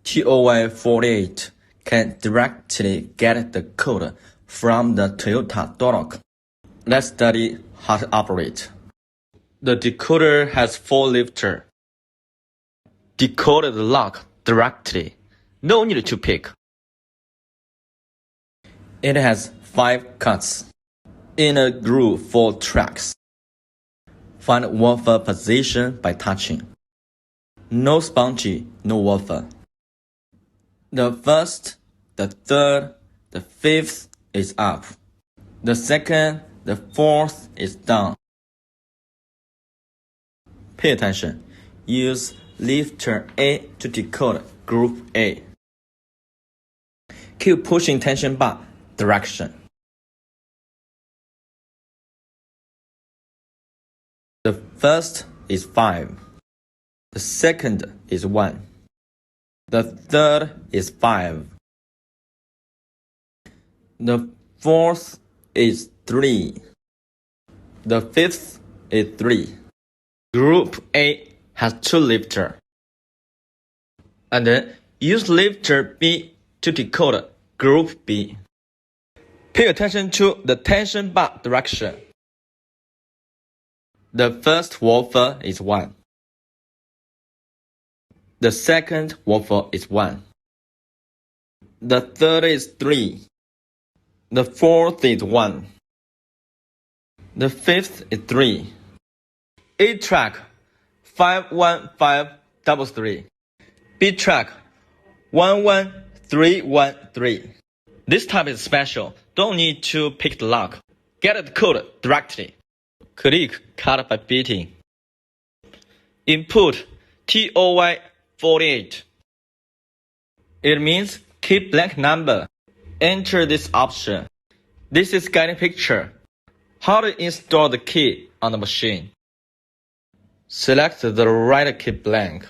TOY48 can directly get the code from the Toyota door lock. Let's study how to operate. The decoder has 4 lifters. Decode the lock directly. No need to pick. It has 5 cuts. In a groove 4 tracks. Find wafer position by touching. No spongy, no wafer. The first, the third, the fifth is up. The second, the fourth is down. Pay attention. Use lifter A to decode group A. Keep pushing tension bar direction. The first is 5. The second is 1. The third is 5. The fourth is 3. The fifth is 3. Group A has 2 lifters. And then use lifter B to decode group B. Pay attention to the tension bar direction. The first wafer is 1. The second wafer is 1. The third is 3. The fourth is 1. The fifth is 3. A track 51533. B track 11313. This type is special. Don't need to pick the lock. Get the code directly. Click cut by beating. Input TOY48. It means keep blank number. Enter this option. This is guiding picture. How to install the key on the machine. Select the right key blank.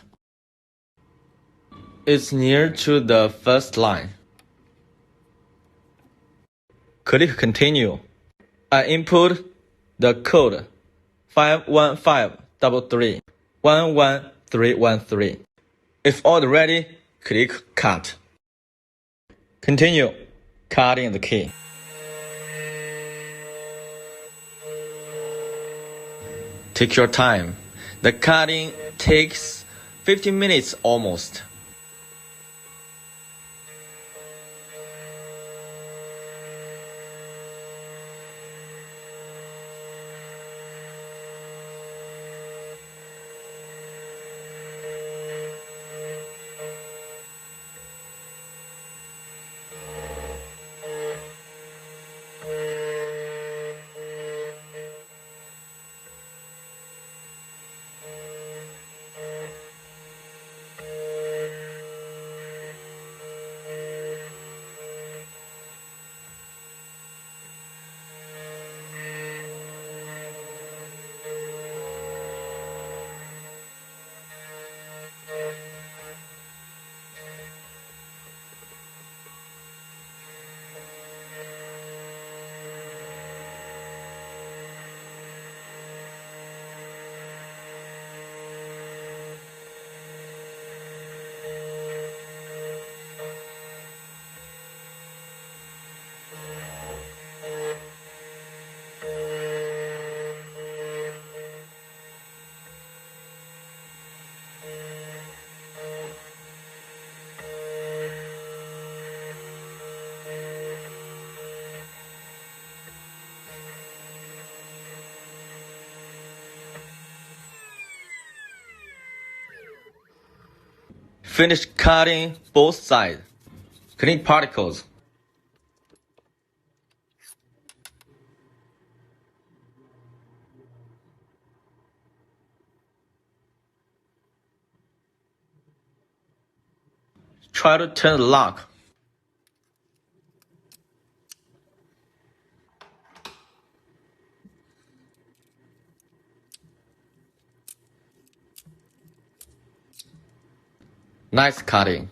It's near to the first line. Click continue. I input the code 51533 11313. If all ready, click cut. Continue cutting the key. Take your time. The cutting takes 15 minutes almost. Finish cutting both sides. Clean particles. Try to turn the lock. Nice cutting.